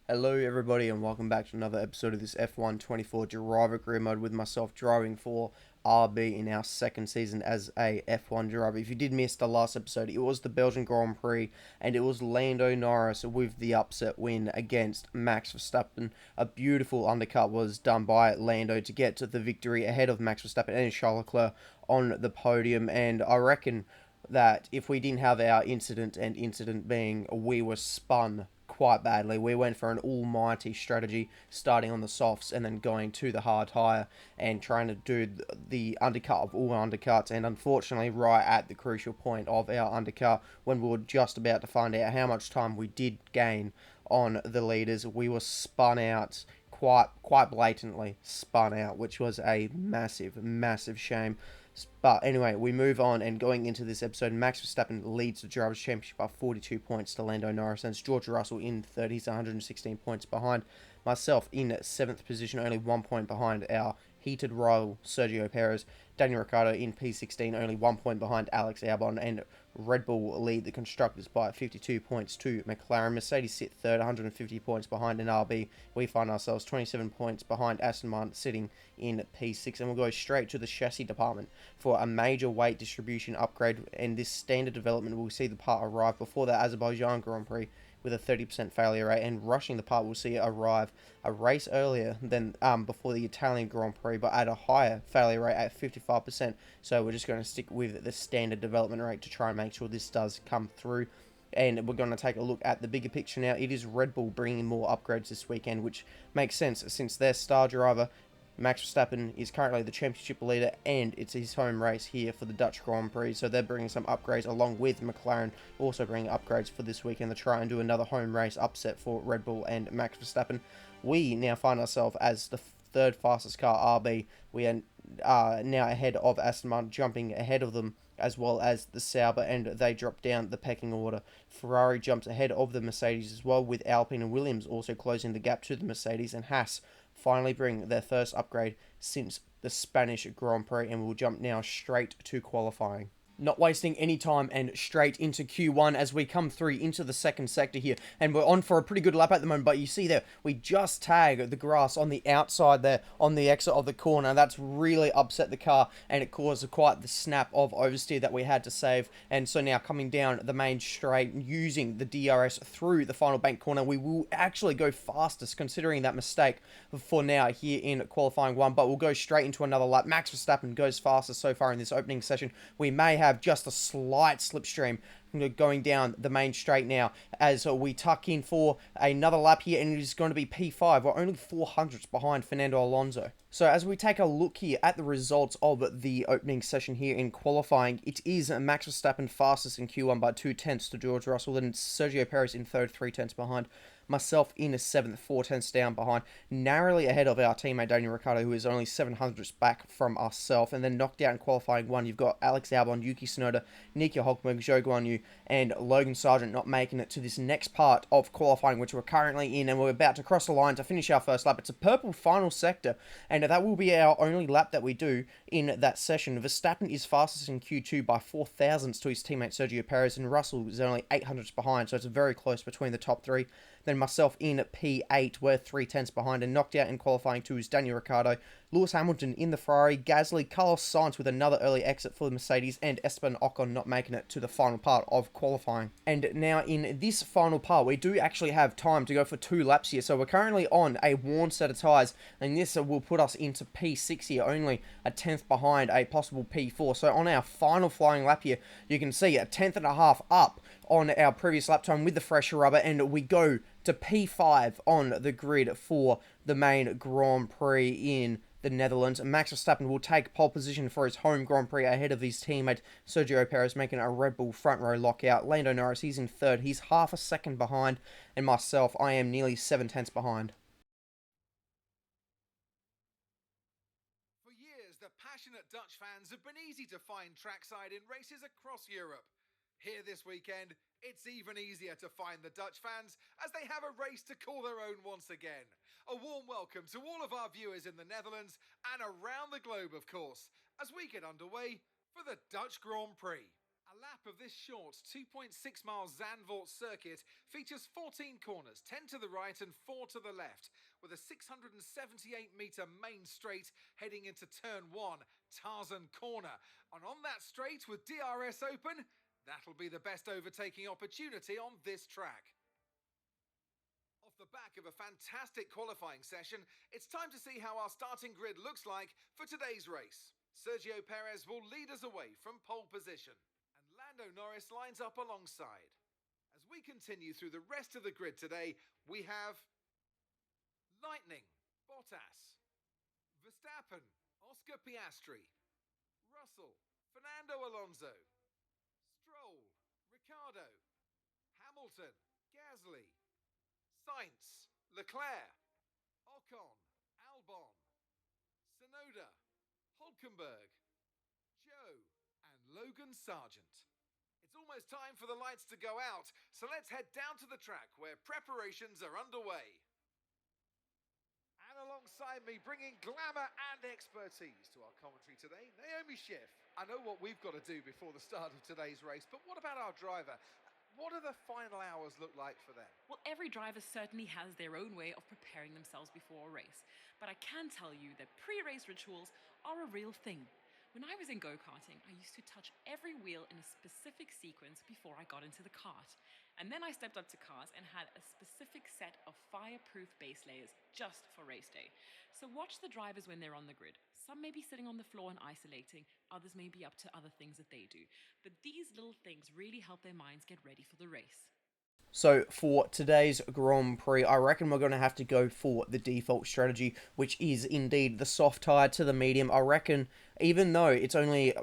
Hello everybody and welcome back to another episode of this F1 24 driver career mode with myself driving for RB in our second season as a F1 driver. If you did miss the last episode, it was the Belgian Grand Prix and it was Lando Norris with the upset win against Max Verstappen. A beautiful undercut was done by Lando to get to the victory ahead of Max Verstappen and Charles Leclerc on the podium, and I reckon that if we didn't have our incident being we were spun quite badly. We went for an almighty strategy, starting on the softs and then going to the hard tyre and trying to do the undercut of all undercuts. And unfortunately, right at the crucial point of our undercut, when we were just about to find out how much time we did gain on the leaders, we were spun out quite blatantly spun out, which was a massive shame. But anyway, we move on, and going into this episode, Max Verstappen leads the Drivers' Championship by 42 points to Lando Norris, and it's George Russell in third. He's 116 points behind. Myself in 7th position, only 1 point behind our heated rival Sergio Perez. Daniel Ricciardo in P16, only 1 point behind Alex Albon, and Red Bull lead the constructors by 52 points to McLaren. Mercedes sit third, 150 points behind. In RB, we find ourselves 27 points behind Aston Martin, sitting in P6, and we'll go straight to the chassis department for a major weight distribution upgrade, and this standard development will see the part arrive before the Azerbaijan Grand Prix with a 30% failure rate, and rushing the part will see it arrive a race earlier than before the Italian Grand Prix, but at a higher failure rate at 55%. So we're just going to stick with the standard development rate to try and make sure this does come through. And we're going to take a look at the bigger picture now. It is Red Bull bringing more upgrades this weekend, which makes sense since their star driver Max Verstappen is currently the championship leader, and it's his home race here for the Dutch Grand Prix. So they're bringing some upgrades, along with McLaren also bringing upgrades for this weekend to try and do another home race upset for Red Bull and Max Verstappen. We now find ourselves as the third fastest car, RB. We are now ahead of Aston Martin, jumping ahead of them, as well as the Sauber, and they drop down the pecking order. Ferrari jumps ahead of the Mercedes as well, with Alpine and Williams also closing the gap to the Mercedes, and Haas finally bring their first upgrade since the Spanish Grand Prix, and we'll jump now straight to qualifying. Not wasting any time and straight into Q1 as we come through into the second sector here, and we're on for a pretty good lap at the moment. But you see there, we just tag the grass on the outside there on the exit of the corner. That's really upset the car, and it caused quite the snap of oversteer that we had to save. And so now coming down the main straight using the DRS through the final bank corner, we will actually go fastest considering that mistake for now here in qualifying 1. But we'll go straight into another lap. Max Verstappen goes fastest so far in this opening session. We may have just a slight slipstream going down the main straight now as we tuck in for another lap here, and it is going to be P5. We're only 400ths behind Fernando Alonso. So as we take a look here at the results of the opening session here in qualifying, it is Max Verstappen fastest in Q1 by 2 tenths to George Russell, then Sergio Perez in third, 3 tenths behind. Myself in a 7th, 4 tenths down behind, narrowly ahead of our teammate Daniel Ricciardo, who is only 700ths back from ourselves. And then knocked out in qualifying 1, you've got Alex Albon, Yuki Tsunoda, Nico Hulkenberg, Zhou Guanyu, and Logan Sargent not making it to this next part of qualifying, which we're currently in, and we're about to cross the line to finish our first lap. It's a purple final sector, and that will be our only lap that we do in that session. Verstappen is fastest in Q2 by 4 thousandths to his teammate Sergio Perez, and Russell is only 800ths behind, so it's very close between the top 3. Then myself in P8, we're 3 tenths behind, and knocked out in qualifying 2 is Daniel Ricciardo, Lewis Hamilton in the Ferrari, Gasly, Carlos Sainz with another early exit for the Mercedes, and Esteban Ocon not making it to the final part of qualifying. And now in this final part, we do actually have time to go for 2 laps here, so we're currently on a worn set of tyres, and this will put us into P6 here, only a 10th behind a possible P4. So on our final flying lap here, you can see a 10th and a half up on our previous lap time with the fresher rubber, and we go to P5 on the grid for the main Grand Prix in the Netherlands. Max Verstappen will take pole position for his home Grand Prix ahead of his teammate Sergio Perez, making a Red Bull front row lockout. Lando Norris, he's in third, he's half a second behind, and myself, I am nearly 7 tenths behind. For years, the passionate Dutch fans have been easy to find trackside in races across Europe. Here this weekend, it's even easier to find the Dutch fans as they have a race to call their own once again. A warm welcome to all of our viewers in the Netherlands and around the globe, of course, as we get underway for the Dutch Grand Prix. lap of this short 2.6 mile Zandvoort circuit features 14 corners, 10 to the right and 4 to the left, with a 678 metre main straight heading into turn 1, Tarzan corner. And on that straight with DRS open, that'll be the best overtaking opportunity on this track. Off the back of a fantastic qualifying session, it's time to see how our starting grid looks like for today's race. Sergio Perez will lead us away from pole position, and Lando Norris lines up alongside. As we continue through the rest of the grid today, we have Lightning, Bottas, Verstappen, Oscar Piastri, Russell, Fernando Alonso, Stroll, Ricciardo, Hamilton, Gasly, Sainz, Leclerc, Ocon, Albon, Tsunoda, Hulkenberg, Joe, and Logan Sargent. It's almost time for the lights to go out, so let's head down to the track where preparations are underway. And alongside me, bringing glamour and expertise to our commentary today, Naomi Schiff. I know what we've got to do before the start of today's race, but what about our driver? What do the final hours look like for them? Well, every driver certainly has their own way of preparing themselves before a race. But I can tell you that pre-race rituals are a real thing. When I was in go-karting, I used to touch every wheel in a specific sequence before I got into the kart. And then I stepped up to cars and had a specific set of fireproof base layers just for race day. So watch the drivers when they're on the grid. Some may be sitting on the floor and isolating, others may be up to other things that they do. But these little things really help their minds get ready for the race. So for today's Grand Prix, I reckon we're going to have to go for the default strategy, which is indeed the soft tyre to the medium. I reckon, even though it's only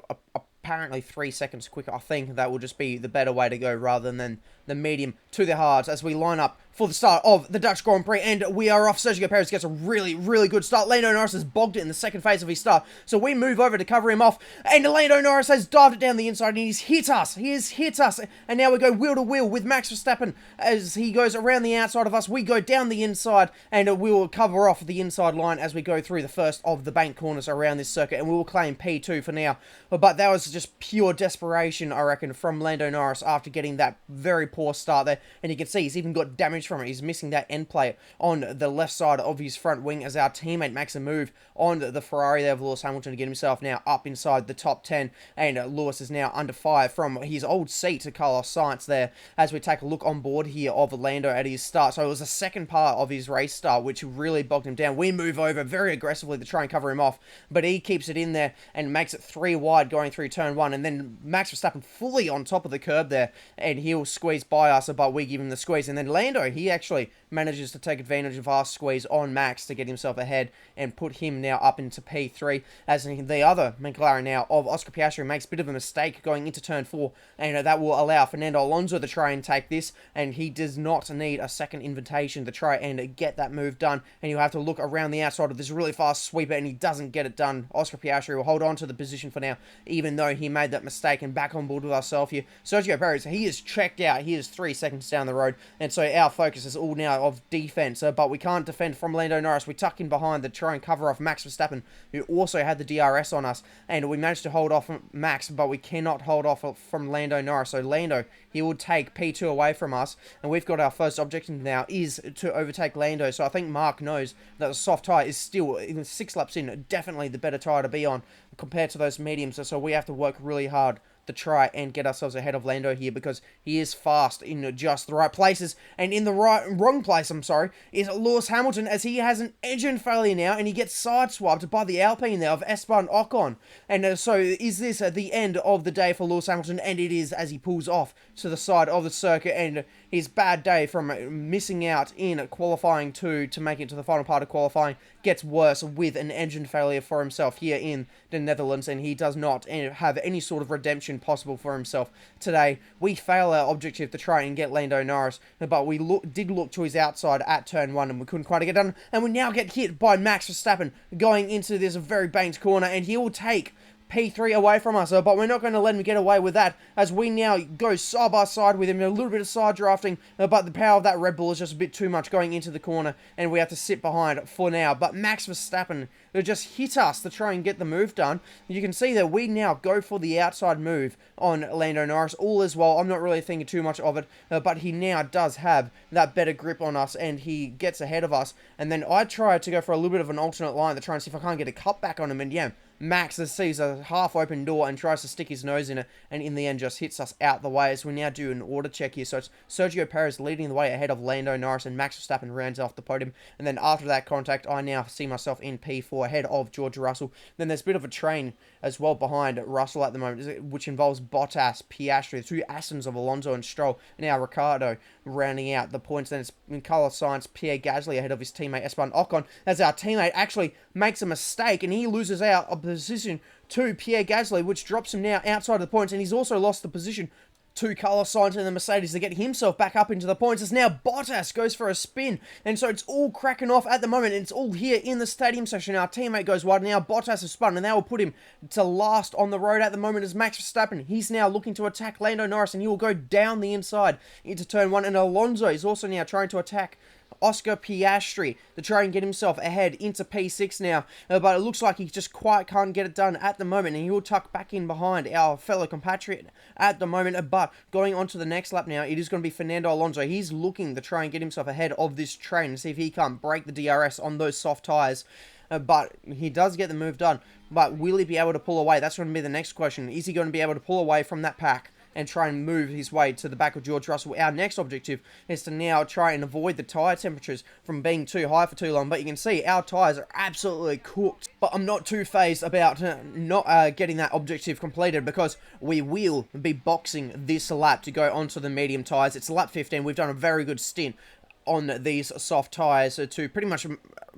apparently 3 seconds quicker, I think that will just be the better way to go rather than the medium to the hards as we line up for the start of the Dutch Grand Prix, and we are off. Sergio Perez gets a really, really good start. Lando Norris has bogged it in the second phase of his start, so we move over to cover him off, and Lando Norris has dived it down the inside, and he's hit us. He has hit us, and now we go wheel to wheel with Max Verstappen as he goes around the outside of us. We go down the inside, and we will cover off the inside line as we go through the first of the bank corners around this circuit, and we will claim P2 for now. But that was just pure desperation, I reckon, from Lando Norris after getting that very poor start there, and you can see he's even got damage from it. He's missing that end plate on the left side of his front wing as our teammate makes a move on the Ferrari there of Lewis Hamilton to get himself now up inside the top 10, and Lewis is now under fire from his old seat to Carlos Sainz there as we take a look on board here of Lando at his start. So it was the second part of his race start which really bogged him down. We move over very aggressively to try and cover him off, but he keeps it in there and makes it 3 wide going through turn 1, and then Max Verstappen fully on top of the curb there, and he'll squeeze by us, but we give him the squeeze, and then Lando, he actually manages to take advantage of our squeeze on Max to get himself ahead and put him now up into P3, as the other McLaren now of Oscar Piastri makes a bit of a mistake going into turn 4, and that will allow Fernando Alonso to try and take this, and he does not need a second invitation to try and get that move done, and you'll have to look around the outside of this really fast sweeper, and he doesn't get it done. Oscar Piastri will hold on to the position for now, even though he made that mistake, and back on board with ourselves here. Sergio Perez, he is checked out. He is 3 seconds down the road, and so our focus is all now of defense, but we can't defend from Lando Norris. We tuck in behind to try and cover off Max Verstappen, who also had the DRS on us, and we managed to hold off Max, but we cannot hold off from Lando Norris. So Lando, he will take P2 away from us, and we've got our first objective now is to overtake Lando. So I think Mark knows that the soft tyre is still, even 6 laps in, definitely the better tyre to be on compared to those mediums, so we have to work really hard to try and get ourselves ahead of Lando here, because he is fast in just the right places, and in the wrong place, is Lewis Hamilton, as he has an engine failure now, and he gets sideswiped by the Alpine there of Esteban Ocon, and so is this the end of the day for Lewis Hamilton? And it is, as he pulls off to the side of the circuit, and his bad day from missing out in qualifying 2 to make it to the final part of qualifying gets worse with an engine failure for himself here in the Netherlands, and he does not have any sort of redemption possible for himself today. We fail our objective to try and get Lando Norris, but we did look to his outside at turn 1, and we couldn't quite get done, and we now get hit by Max Verstappen going into this very banked corner, and he will take P3 away from us, but we're not going to let him get away with that, as we now go side by side with him, a little bit of side drafting, but the power of that Red Bull is just a bit too much going into the corner, and we have to sit behind for now. But Max Verstappen just hit us to try and get the move done. You can see that we now go for the outside move on Lando Norris, all as well. I'm not really thinking too much of it, but he now does have that better grip on us, and he gets ahead of us. And then I try to go for a little bit of an alternate line to try and see if I can't get a cut back on him, and yeah, Max sees a half-open door and tries to stick his nose in it, and in the end just hits us out the way, as we now do an order check here. So it's Sergio Perez leading the way ahead of Lando Norris, and Max Verstappen rounds off the podium. And then after that contact, I now see myself in P4 ahead of George Russell. Then there's a bit of a train as well behind Russell at the moment, which involves Bottas, Piastri, the two Astons of Alonso and Stroll, and now Ricciardo rounding out the points. Then it's in Carlos Sainz, Pierre Gasly ahead of his teammate Esteban Ocon, as our teammate actually makes a mistake and he loses out a position to Pierre Gasly, which drops him now outside of the points, and he's also lost the position to Carlos Sainz and the Mercedes to get himself back up into the points, as now Bottas goes for a spin. And so it's all cracking off at the moment, and it's all here in the stadium section. Our teammate goes wide, and now Bottas has spun, and that will put him to last on the road at the moment as Max Verstappen. He's now looking to attack Lando Norris, and he will go down the inside into turn 1, and Alonso is also now trying to attack Oscar Piastri to try and get himself ahead into P6 now, but it looks like he just quite can't get it done at the moment, and he will tuck back in behind our fellow compatriot at the moment. But going on to the next lap now, it is going to be Fernando Alonso. He's looking to try and get himself ahead of this train and see if he can't break the DRS on those soft tyres. But he does get the move done, but will he be able to pull away? That's going to be the next question. Is he going to be able to pull away from that pack and try and move his way to the back of George Russell? Our next objective is to now try and avoid the tyre temperatures from being too high for too long. But you can see our tyres are absolutely cooked. But I'm not too phased about not getting that objective completed, because we will be boxing this lap to go onto the medium tyres. It's lap 15. We've done a very good stint on these soft tyres to pretty much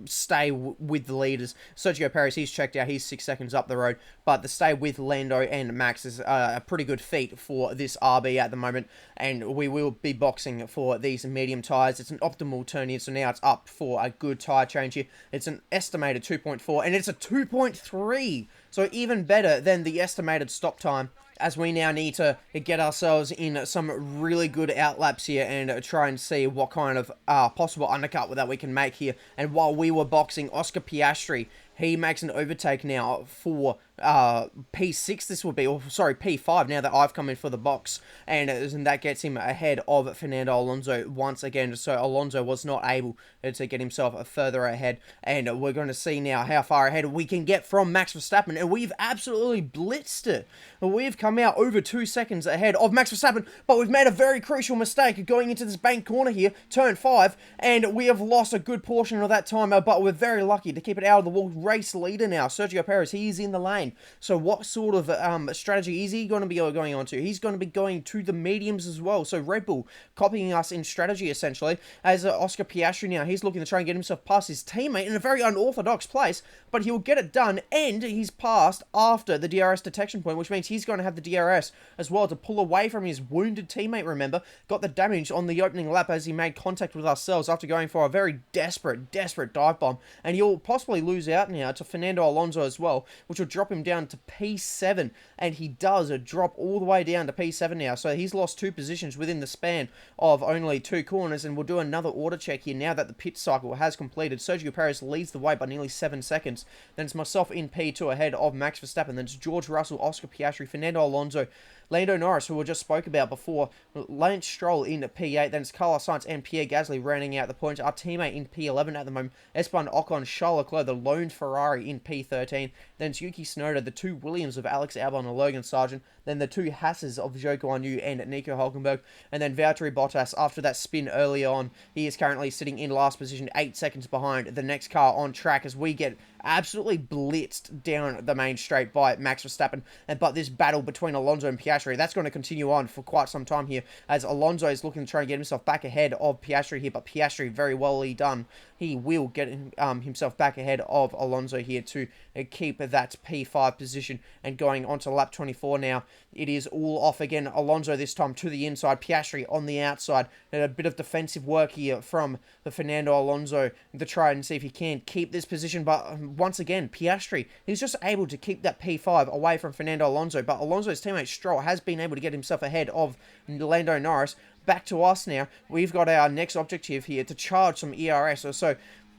stay with the leaders. Sergio Perez, he's checked out, he's 6 seconds up the road, but the stay with Lando and Max is a pretty good feat for this RB at the moment, and we will be boxing for these medium tyres. It's an optimal turn here, so now it's up for a good tyre change here. It's an estimated 2.4, and it's a 2.3, so even better than the estimated stop time, as we now need to get ourselves in some really good outlaps here and try and see what kind of possible undercut that we can make here. And while we were boxing, Oscar Piastri, he makes an overtake now for P6 this would be, or sorry, P5 now that I've come in for the box, and that gets him ahead of Fernando Alonso once again. So Alonso was not able to get himself further ahead, and we're going to see now how far ahead we can get from Max Verstappen, and we've absolutely blitzed it. We've come out over 2 seconds ahead of Max Verstappen, but we've made a very crucial mistake going into this bank corner here, turn 5, and we have lost a good portion of that time, but we're very lucky to keep it out of the wall. Race leader now, Sergio Perez, he's in the lane. So what sort of strategy is he going to be going on to? He's going to be going to the mediums as well. So Red Bull copying us in strategy, essentially, as Oscar Piastri now, he's looking to try and get himself past his teammate in a very unorthodox place, but he'll get it done, and he's passed after the DRS detection point, which means he's going to have the DRS as well to pull away from his wounded teammate, remember. Got the damage on the opening lap as he made contact with ourselves after going for a very desperate dive bomb, and he'll possibly lose out now to Fernando Alonso as well, which will drop him down to P7, and he does drop all the way down to P7 now, so he's lost 2 positions within the span of only 2 corners, and we'll do another order check here now that the pit cycle has completed. Sergio Perez leads the way by nearly 7 seconds, then it's myself in P2 ahead of Max Verstappen, then it's George Russell, Oscar Piastri, Fernando Alonso, Lando Norris, who we just spoke about before, Lance Stroll in P8, then it's Carlos Sainz and Pierre Gasly rounding out the points. Our teammate in P11 at the moment, Esteban Ocon, Charles Leclerc, the lone Ferrari in P13, then it's Yuki Tsunoda, the 2 Williams of Alex Albon and Logan Sargent, then the 2 Hasses of Zhou Guanyu and Nico Hulkenberg, and then Valtteri Bottas, after that spin early on, he is currently sitting in last position, 8 seconds behind the next car on track, as we get absolutely blitzed down the main straight by Max Verstappen. But this battle between Alonso and Piastri, that's going to continue on for quite some time here, as Alonso is looking to try and get himself back ahead of Piastri here, but Piastri, very well done. He will get himself back ahead of Alonso. Alonso here to keep that P5 position. And going on to lap 24 now, it is all off again. Alonso this time to the inside, Piastri on the outside. And a bit of defensive work here from the Fernando Alonso to try and see if he can keep this position. But once again, Piastri, he's just able to keep that P5 away from Fernando Alonso. But Alonso's teammate Stroll has been able to get himself ahead of Lando Norris. Back to us now. We've got our next objective here to charge some ERS. So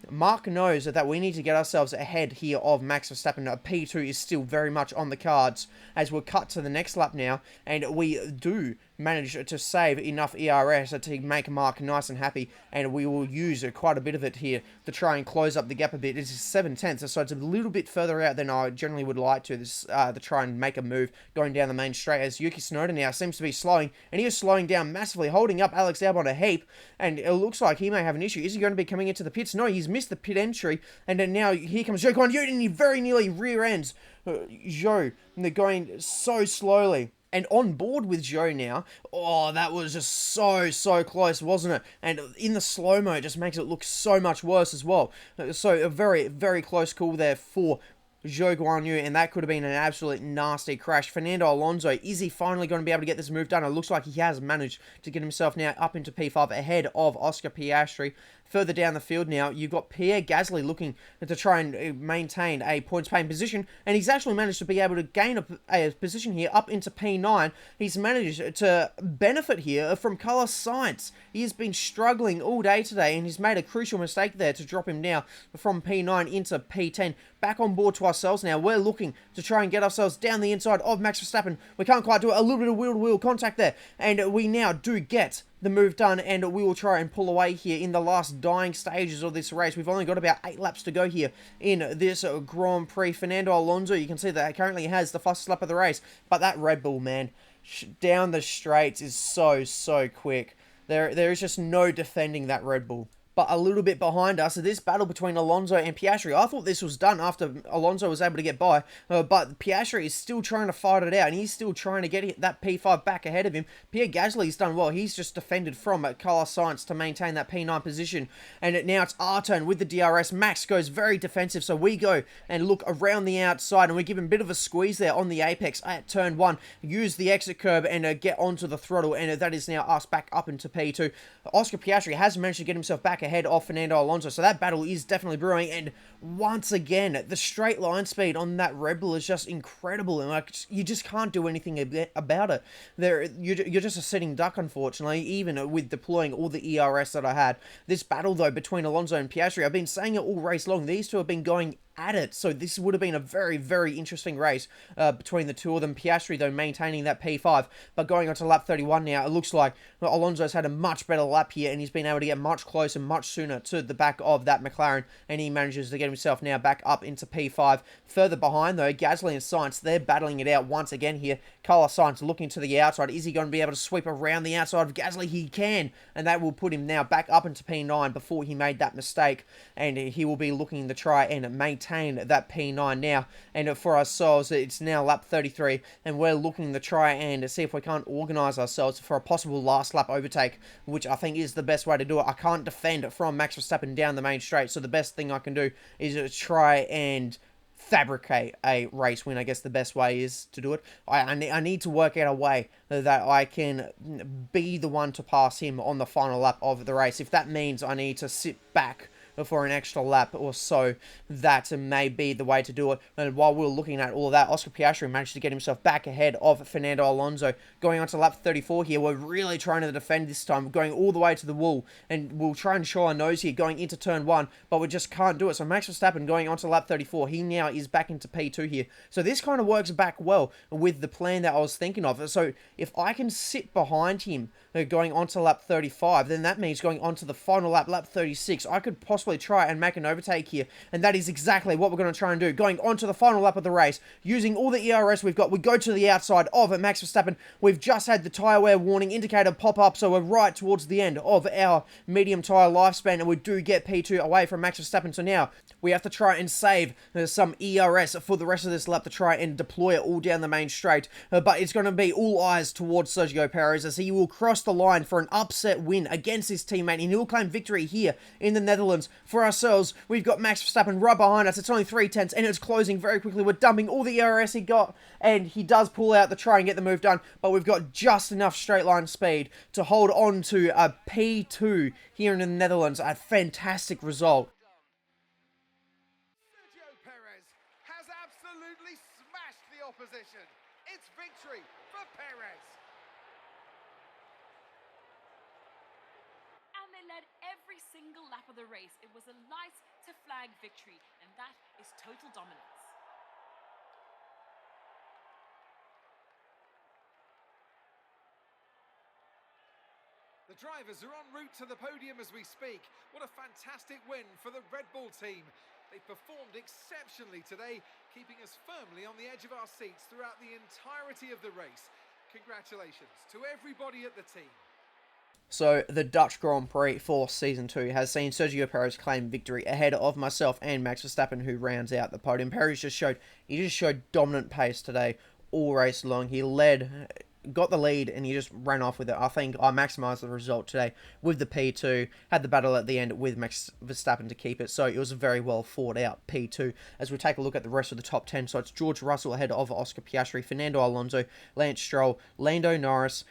Mark knows that we need to get ourselves ahead here of Max Verstappen. P2 is still very much on the cards as we'll cut to the next lap now, and we do manage to save enough ERS to make Mark nice and happy, and we will use quite a bit of it here to try and close up the gap a bit. This is 7/10, so it's a little bit further out than I generally would like to try and make a move going down the main straight, as Yuki Tsunoda now seems to be slowing, and he is slowing down massively, holding up Alex Albon a heap, and it looks like he may have an issue. Is he going to be coming into the pits? No, he's missed the pit entry, and then now here comes Zhou Guanyu, and he very nearly rear ends Zhou, and they're going so slowly. And on board with Zhou now, oh, that was just so close, wasn't it? And in the slow-mo, it just makes it look so much worse as well. So a very close call there for Zhou Guanyu, and that could have been an absolute nasty crash. Fernando Alonso, is he finally going to be able to get this move done? It looks like he has managed to get himself now up into P5 ahead of Oscar Piastri. Further down the field now, you've got Pierre Gasly looking to try and maintain a points-paying position, and he's actually managed to be able to gain a position here up into P9. He's managed to benefit here from Carlos Sainz. He has been struggling all day today, and he's made a crucial mistake there to drop him now from P9 into P10. Back on board to ourselves now. We're looking to try and get ourselves down the inside of Max Verstappen. We can't quite do it. A little bit of wheel-to-wheel contact there, and we now do get the move done, and we will try and pull away here in the last dying stages of this race. We've only got about 8 laps to go here in this Grand Prix. Fernando Alonso, you can see that currently has the fastest lap of the race, but that Red Bull, man, down the straights is so quick. There is just no defending that Red Bull. But a little bit behind us, this battle between Alonso and Piastri, I thought this was done after Alonso was able to get by, but Piastri is still trying to fight it out, and he's still trying to get that P5 back ahead of him. Pierre Gasly's done well. He's just defended from Carlos Sainz to maintain that P9 position, and now it's our turn with the DRS. Max goes very defensive, so we go and look around the outside, and we give him a bit of a squeeze there on the apex at turn 1. Use the exit curb and get onto the throttle, and that is now us back up into P2. Oscar Piastri has managed to get himself back ahead of Fernando Alonso, so that battle is definitely brewing, and once again, the straight line speed on that Red Bull is just incredible, and like, you just can't do anything about it. You're just a sitting duck, unfortunately, even with deploying all the ERS that I had. This battle, though, between Alonso and Piastri, I've been saying it all race long, these two have been going at it, so this would have been a very interesting race between the two of them. Piastri, though, maintaining that P5, but going on to lap 31 now, it looks like Alonso's had a much better lap here, and he's been able to get much closer, much sooner to the back of that McLaren, and he manages to get himself now back up into P5. Further behind, though, Gasly and Sainz, they're battling it out once again here. Carlos Sainz looking to the outside. Is he going to be able to sweep around the outside of Gasly? He can, and that will put him now back up into P9 before he made that mistake, and he will be looking to try and maintain that P9 now. And for ourselves, it's now lap 33, and we're looking to try and see if we can't organise ourselves for a possible last lap overtake, which I think is the best way to do it. I can't defend from Max Verstappen down the main straight, so the best thing I can do is try and fabricate a race win. I guess the best way is to do it. I need to work out a way that I can be the one to pass him on the final lap of the race. If that means I need to sit back for an extra lap or so, that may be the way to do it. And while we're looking at all of that, Oscar Piastri managed to get himself back ahead of Fernando Alonso. Going on to lap 34 here, we're really trying to defend this time, going all the way to the wall, and we'll try and show our nose here going into turn 1, but we just can't do it. So Max Verstappen going on to lap 34, he now is back into P2 here. So this kind of works back well with the plan that I was thinking of. So if I can sit behind him going on to lap 35, then that means going on to the final lap, lap 36, I could possibly try and make an overtake here, and that is exactly what we're going to try and do. Going on to the final lap of the race, using all the ERS we've got, we go to the outside of Max Verstappen. We've just had the tyre wear warning indicator pop up, so we're right towards the end of our medium tyre lifespan, and we do get P2 away from Max Verstappen. So now we have to try and save some ERS for the rest of this lap to try and deploy it all down the main straight, but it's going to be all eyes towards Sergio Perez as he will cross across the line for an upset win against his teammate, and he'll claim victory here in the Netherlands. For ourselves, we've got Max Verstappen right behind us. It's only 3/10, and it's closing very quickly. We're dumping all the ERS he got, and he does pull out to try and get the move done, but we've got just enough straight line speed to hold on to a P2 here in the Netherlands. A fantastic result. Sergio Perez has absolutely smashed the opposition. It's victory for Perez. And they led every single lap of the race. It was a light to flag victory, and that is total dominance. The drivers are en route to the podium as we speak. What a fantastic win for the Red Bull team. They performed exceptionally today, keeping us firmly on the edge of our seats throughout the entirety of the race. Congratulations to everybody at the team. So, the Dutch Grand Prix for Season 2 has seen Sergio Perez claim victory ahead of myself and Max Verstappen, who rounds out the podium. Perez just showed dominant pace today all race long. He got the lead, and he just ran off with it. I think I maximised the result today with the P2, had the battle at the end with Max Verstappen to keep it, so it was a very well fought out P2. As we take a look at the rest of the top 10, so it's George Russell ahead of Oscar Piastri, Fernando Alonso, Lance Stroll, Lando Norris,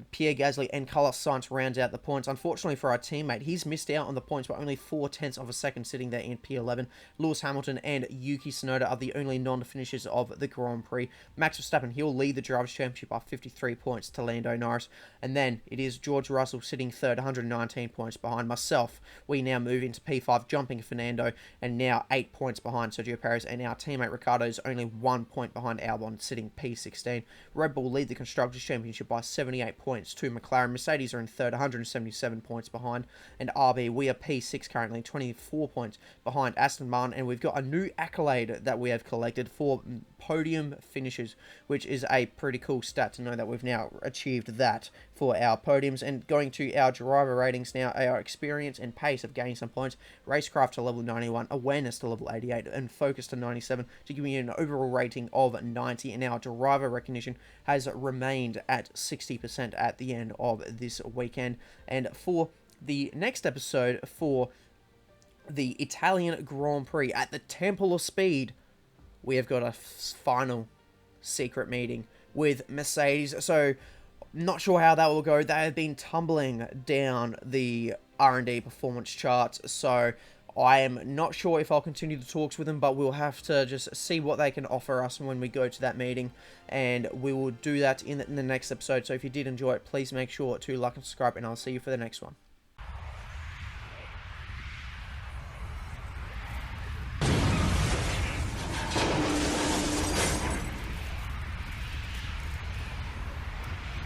Pierre Gasly, and Carlos Sainz rounds out the points. Unfortunately for our teammate, he's missed out on the points by only 0.4 of a second, sitting there in P11. Lewis Hamilton and Yuki Tsunoda are the only non-finishers of the Grand Prix. Max Verstappen, he'll lead the Drivers' Championship by 53 points to Lando Norris. And then it is George Russell sitting third, 119 points behind myself. We now move into P5, jumping Fernando, and now 8 points behind Sergio Perez. And our teammate Ricciardo is only 1 point behind Albon, sitting P16. Red Bull lead the Constructors' Championship by 78 points to McLaren. Mercedes are in third, 177 points behind. And RB, we are P6 currently, 24 points behind Aston Martin. And we've got a new accolade that we have collected for podium finishes, which is a pretty cool stat to know that we've now achieved that for our podiums. And going to our driver ratings now, our experience and pace have gained some points. Racecraft to level 91, awareness to level 88, and focus to 97 to give me an overall rating of 90. And our driver recognition has remained at 60% at the end of this weekend. And for the next episode, for the Italian Grand Prix at the Temple of Speed, we have got a final secret meeting with Mercedes. So, not sure how that will go. They have been tumbling down the R&D performance charts, so I am not sure if I'll continue the talks with them, but we'll have to just see what they can offer us when we go to that meeting, and we will do that in the next episode. So if you did enjoy it, please make sure to like and subscribe, and I'll see you for the next one.